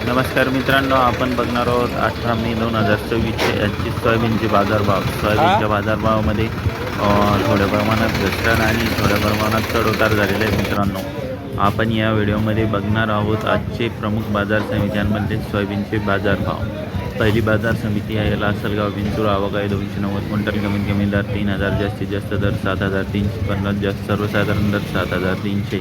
नमस्कार मित्रांनो, आपण बघणार आहोत 18 मे 2024 याची सोयाबीनचे बाजारभाव. सोयाबीनच्या बाजारभावामध्ये थोड्या प्रमाणात घसरण आणि थोड्या प्रमाणात चढउतार झालेले आहेत मित्रांनो. आपण या व्हिडिओमध्ये बघणार आहोत आजचे प्रमुख बाजार समित्यांमध्ये सोयाबीनचे बाजारभाव. पहिली बाजार समिती आहे लासलगाव विंचूर. आवक आहे 290 क्विंटल. कमीत कमी दर 3000, जास्तीत जास्त दर 7350, जास्त सर्वसाधारण दर 7300.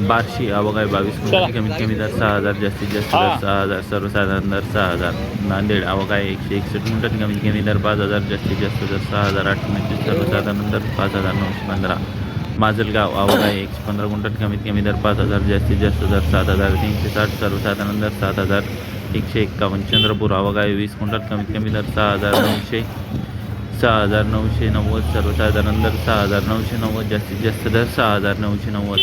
बार्शी आवक आहे 22 क्विंटल. कमीत कमी दर 6000, जास्तीत जास्त दर 6000, सर्वसाधारण दर 6000. नांदेड आवक आहे 161 क्विंटल. कमीत कमी दर 5000, जास्तीत जास्त दर 6825, सर्वसाधारण दर 5915. माजलगाव आवक आहे 115 क्विंटल. कमीत कमी दर 5000, जास्तीत जास्त दर 7360, सर्वसाधारण दर 7151. चंद्रपूर आवक आहे 20 क्विंटल. कमीत कमी दर 6990, सर्वसाधारण दर 6990, जास्तीत जास्त दर 6990.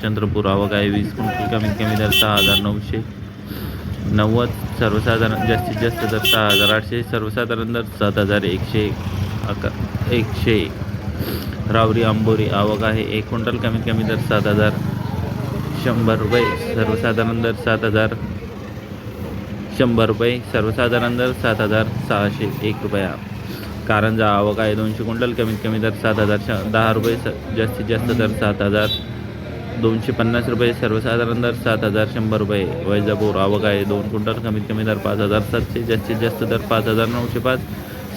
चंद्रपूर आवक आहे 20 क्विंटल. कमीत कमी दर 6990, सर्वसाधारण जास्तीत जास्त दर 6800, सर्वसाधारण दर 7100. रावरी आंबोरी आवक आहे 1 क्विंटल. कमीत कमी दर 7100 रुपये, सर्वसाधारण दर 7100 रुपये, सर्वसाधारण दर 7601 रुपया. कारंजा आवक आहे 200 क्विंटल. कमीत कमी दर 7010 रुपये, जास्तीत जास्त दर 7250 रुपये, सर्वसाधारण दर 7100 रुपये. वैजापूर आवक आहे 2 क्विंटल. कमीत कमी दर 5700, जास्तीत जास्त दर 5905,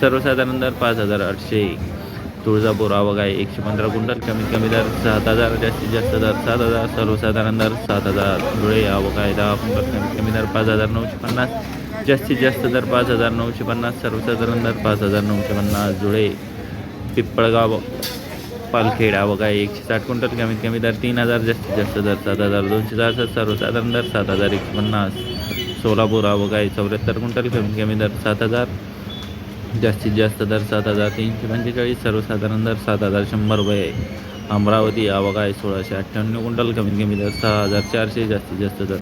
सर्वसाधारण दर 5800. तुळजापूर आवक आहे 115 क्विंटल. कमीत कमी दर 7000, जास्तीत जास्त दर 7000, सर्वसाधारण दर 7000. धुळे आवक आहे 10 क्विंटल. कमीत कमी दर 5950, जास्तीत जास्त दर 5950, सर्वसाधारण दर 5950. धुळे. पिंपळगाव पालखेड आवक आहे 160 क्विंटल. कमीत कमी दर 3000, जास्तीत जास्त दर 7267, सर्वसाधारण दर 7150. सोलापूर आवक आहे 74 क्विंटल. कमीत कमी दर 7000, जास्तीत जास्त दर 7345, सर्वसाधारण दर 7100 रुपये. अमरावती आवक आहे 1698 क्विंटल. कमीत कमी दर 6400, जास्तीत जास्त दर